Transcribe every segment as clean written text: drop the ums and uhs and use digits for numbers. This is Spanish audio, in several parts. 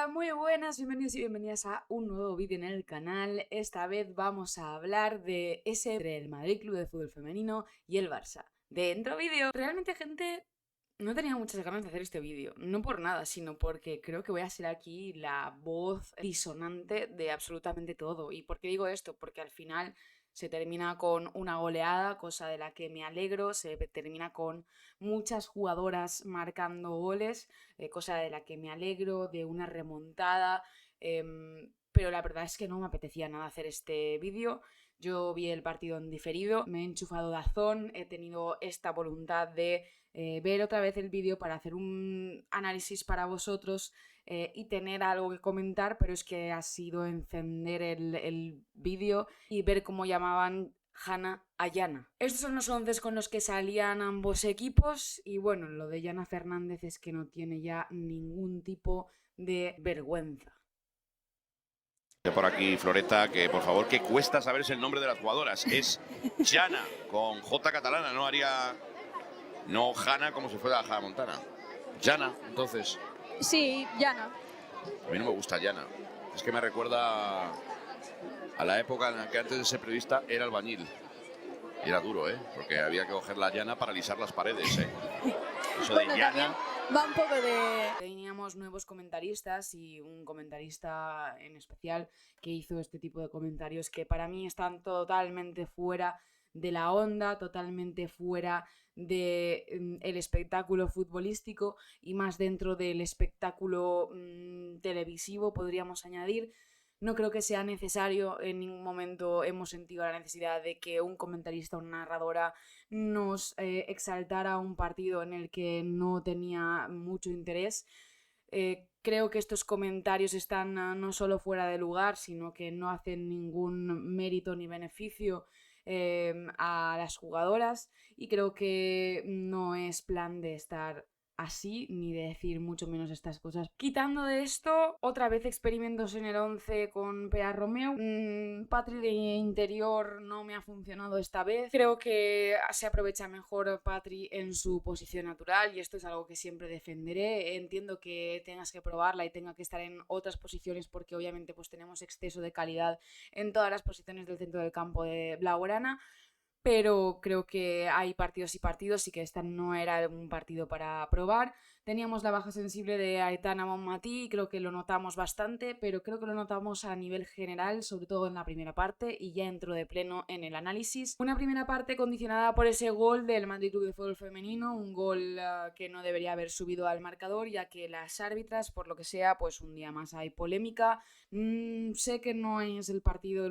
Hola, muy buenas, bienvenidos y bienvenidas a un nuevo vídeo en el canal. Esta vez vamos a hablar de ese entre el Madrid Club de Fútbol Femenino y el Barça. Dentro vídeo. Realmente, gente, no tenía muchas ganas de hacer este vídeo, no por nada, sino porque creo que voy a ser aquí la voz disonante de absolutamente todo. ¿Y por qué digo esto? Porque al final se termina con una goleada, cosa de la que me alegro, se termina con muchas jugadoras marcando goles, cosa de la que me alegro, de una remontada, pero la verdad es que no me apetecía nada hacer este vídeo. Yo vi el partido en diferido, me he enchufado DAZN, he tenido esta voluntad de ver otra vez el vídeo para hacer un análisis para vosotros y tener algo que comentar, pero es que ha sido encender el vídeo y ver cómo llamaban Hannah a Yana. Estos son los 11 con los que salían ambos equipos y bueno, lo de Yana Fernández es que no tiene ya ningún tipo de vergüenza. Por aquí Floreta, que por favor, que cuesta saberse el nombre de las jugadoras. Es Yana, con J catalana, no Hanna como si fuera Hannah Montana. Yana, entonces. Sí, Yana. A mí no me gusta Yana. Es que me recuerda a la época en la que antes de ser periodista era albañil. Y era duro, porque había que coger la llana para alisar las paredes, Eso Bueno, de llana. va un poco de... Teníamos nuevos comentaristas y un comentarista en especial que hizo este tipo de comentarios que para mí están totalmente fuera de la onda, totalmente fuera del espectáculo futbolístico y más dentro del espectáculo televisivo, podríamos añadir. No creo que sea necesario, en ningún momento hemos sentido la necesidad de que un comentarista o una narradora nos exaltara un partido en el que no tenía mucho interés. Creo que estos comentarios están no solo fuera de lugar, sino que no hacen ningún mérito ni beneficio a las jugadoras y creo que no es plan de estar así, ni de decir mucho menos estas cosas. Quitando de esto, otra vez experimentos en el 11 con Pea Romeu. Patri de interior no me ha funcionado esta vez. Creo que se aprovecha mejor Patri en su posición natural y esto es algo que siempre defenderé. Entiendo que tengas que probarla y tenga que estar en otras posiciones porque obviamente pues tenemos exceso de calidad en todas las posiciones del centro del campo de Blaugrana, pero creo que hay partidos y partidos y que esta no era un partido para probar. Teníamos la baja sensible de Aitana Bonmatí, creo que lo notamos bastante, pero creo que lo notamos a nivel general, sobre todo en la primera parte, y ya entro de pleno en el análisis. Una primera parte condicionada por ese gol del Madrid Club de Fútbol Femenino, un gol que no debería haber subido al marcador, ya que las árbitras, por lo que sea, pues un día más hay polémica. Sé que no es el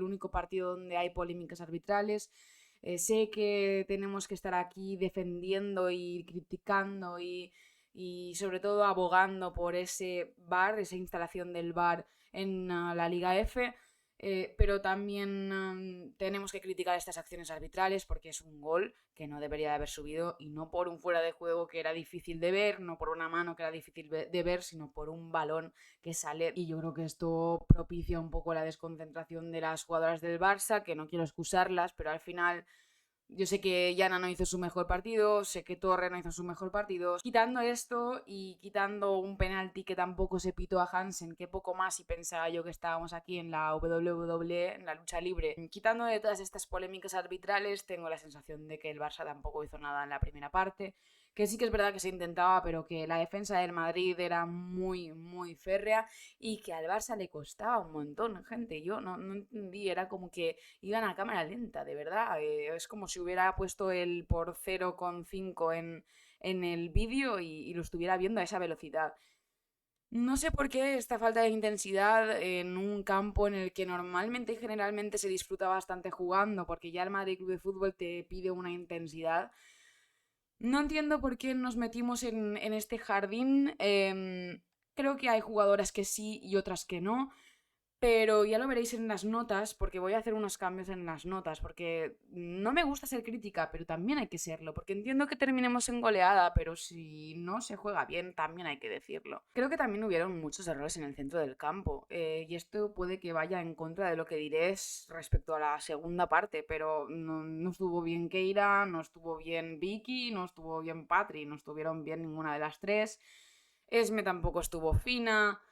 único partido donde hay polémicas arbitrales. Sé que tenemos que estar aquí defendiendo y criticando y sobre todo abogando por ese VAR, esa instalación del VAR en la Liga F, pero también tenemos que criticar estas acciones arbitrales porque es un gol que no debería de haber subido y no por un fuera de juego que era difícil de ver, no por una mano que era difícil de ver, sino por un balón que sale, y yo creo que esto propicia un poco la desconcentración de las jugadoras del Barça, que no quiero excusarlas, pero al final yo sé que Yana no hizo su mejor partido, sé que Torre no hizo su mejor partido. Quitando esto y quitando un penalti que tampoco se pitó a Hansen, que poco más y pensaba yo que estábamos aquí en la WWE, en la lucha libre. Quitando de todas estas polémicas arbitrales, tengo la sensación de que el Barça tampoco hizo nada en la primera parte, que sí que es verdad que se intentaba, pero que la defensa del Madrid era muy, muy férrea y que al Barça le costaba un montón, gente. Yo no entendí, era como que iban a cámara lenta, de verdad. Es como si hubiera puesto el por 0,5 en el vídeo y lo estuviera viendo a esa velocidad. No sé por qué esta falta de intensidad en un campo en el que normalmente y generalmente se disfruta bastante jugando, porque ya el Madrid Club de Fútbol te pide una intensidad. No entiendo por qué nos metimos en este jardín. Creo que hay jugadoras que sí y otras que no. Pero ya lo veréis en las notas, porque voy a hacer unos cambios en las notas, porque no me gusta ser crítica, pero también hay que serlo, porque entiendo que terminemos en goleada, pero si no se juega bien, también hay que decirlo. Creo que también hubieron muchos errores en el centro del campo, y esto puede que vaya en contra de lo que diré respecto a la segunda parte, pero no estuvo bien Keira, no estuvo bien Vicky, no estuvo bien Patri, no estuvieron bien ninguna de las tres. Esme tampoco estuvo fina.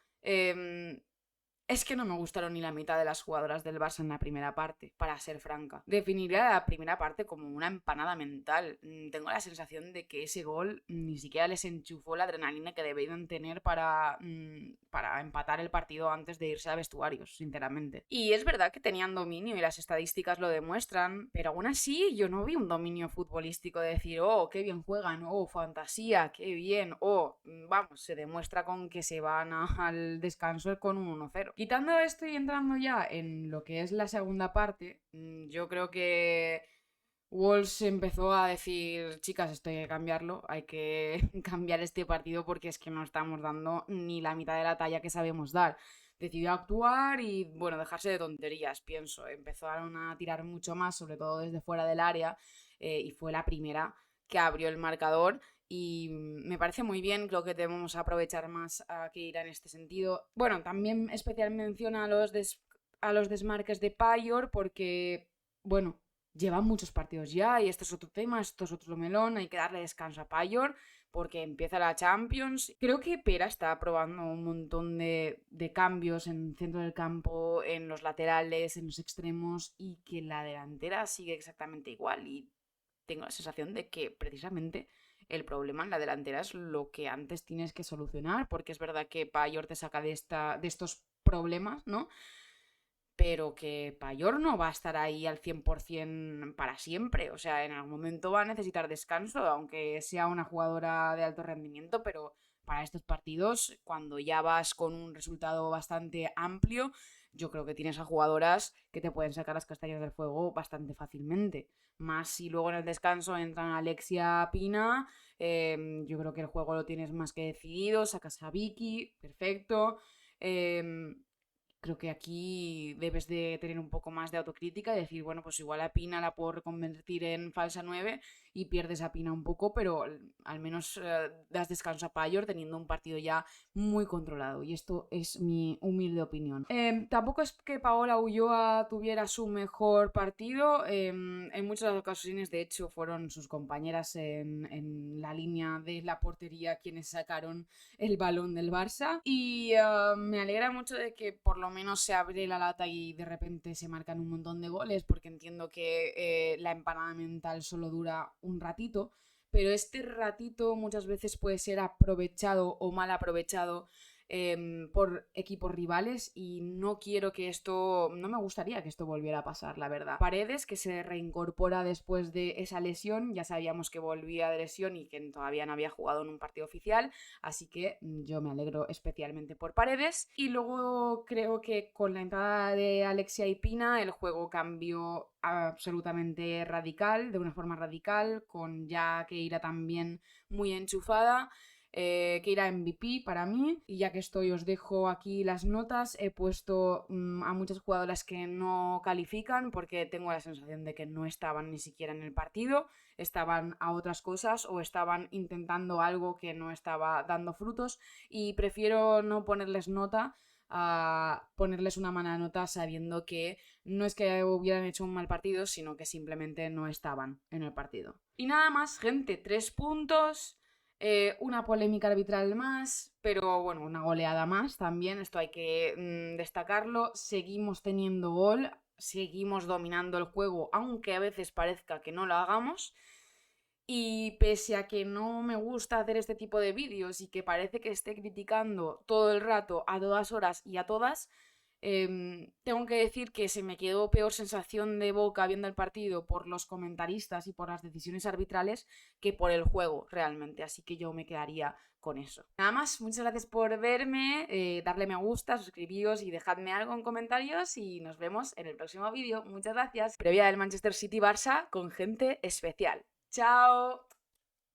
Es que no me gustaron ni la mitad de las jugadoras del Barça en la primera parte, para ser franca. Definiría la primera parte como una empanada mental. Tengo la sensación de que ese gol ni siquiera les enchufó la adrenalina que deberían tener para empatar el partido antes de irse a vestuarios, sinceramente. Y es verdad que tenían dominio y las estadísticas lo demuestran, pero aún así yo no vi un dominio futbolístico de decir, oh, qué bien juegan, oh, fantasía, qué bien, oh, vamos, se demuestra con que se van al descanso con un 1-0. Quitando esto y entrando ya en lo que es la segunda parte, yo creo que Wolves empezó a decir, chicas, esto hay que cambiarlo, hay que cambiar este partido porque es que no estamos dando ni la mitad de la talla que sabemos dar. Decidió actuar y, bueno, dejarse de tonterías, pienso. Empezaron a tirar mucho más, sobre todo desde fuera del área, y fue la primera que abrió el marcador. Y me parece muy bien, creo que debemos aprovechar más a Keira en este sentido. Bueno, también especial mención a los desmarques de Payor porque, bueno, lleva muchos partidos ya y esto es otro tema, esto es otro melón, hay que darle descanso a Payor porque empieza la Champions. Creo que Pera está probando un montón de cambios en el centro del campo, en los laterales, en los extremos y que la delantera sigue exactamente igual y tengo la sensación de que precisamente el problema en la delantera es lo que antes tienes que solucionar, porque es verdad que Payor te saca de estos problemas, ¿no? Pero que Payor no va a estar ahí al 100% para siempre. O sea, en algún momento va a necesitar descanso, aunque sea una jugadora de alto rendimiento, pero para estos partidos, cuando ya vas con un resultado bastante amplio, yo creo que tienes a jugadoras que te pueden sacar las castañas del fuego bastante fácilmente. Más si luego en el descanso entran Alexia Pina, yo creo que el juego lo tienes más que decidido, sacas a Vicky, perfecto. Creo que aquí debes de tener un poco más de autocrítica y decir, bueno, pues igual a Pina la puedo reconvertir en falsa 9 y pierdes a Pina un poco, pero al menos das descanso a Payor teniendo un partido ya muy controlado. Y esto es mi humilde opinión. Tampoco es que Paola Ulloa tuviera su mejor partido. En muchas ocasiones, de hecho, fueron sus compañeras en la línea de la portería quienes sacaron el balón del Barça. Y me alegra mucho de que por lo menos se abre la lata y de repente se marcan un montón de goles, porque entiendo que la empanada mental solo dura un ratito, pero este ratito muchas veces puede ser aprovechado o mal aprovechado por equipos rivales y no me gustaría que esto volviera a pasar, la verdad. Paredes, que se reincorpora después de esa lesión, ya sabíamos que volvía de lesión y que todavía no había jugado en un partido oficial, así que yo me alegro especialmente por Paredes. Y luego creo que con la entrada de Alexia y Pina el juego cambió absolutamente radical, de una forma radical, con ya Keira también muy enchufada. Keira MVP para mí, y ya que estoy os dejo aquí las notas. He puesto a muchas jugadoras que no califican porque tengo la sensación de que no estaban ni siquiera en el partido, estaban a otras cosas o estaban intentando algo que no estaba dando frutos, y prefiero no ponerles nota a ponerles una mala nota sabiendo que no es que hubieran hecho un mal partido, sino que simplemente no estaban en el partido. Y nada más, gente, 3 puntos. Una polémica arbitral más, pero bueno, una goleada más también, esto hay que destacarlo. Seguimos teniendo gol, seguimos dominando el juego, aunque a veces parezca que no lo hagamos. Y pese a que no me gusta hacer este tipo de vídeos y que parece que esté criticando todo el rato, a todas horas y a todas, tengo que decir que se me quedó peor sensación de boca viendo el partido por los comentaristas y por las decisiones arbitrales que por el juego realmente, así que yo me quedaría con eso. Nada más, muchas gracias por verme, darle me gusta, suscribíos y dejadme algo en comentarios y nos vemos en el próximo vídeo. Muchas gracias. Previa del Manchester City Barça con gente especial. ¡Chao!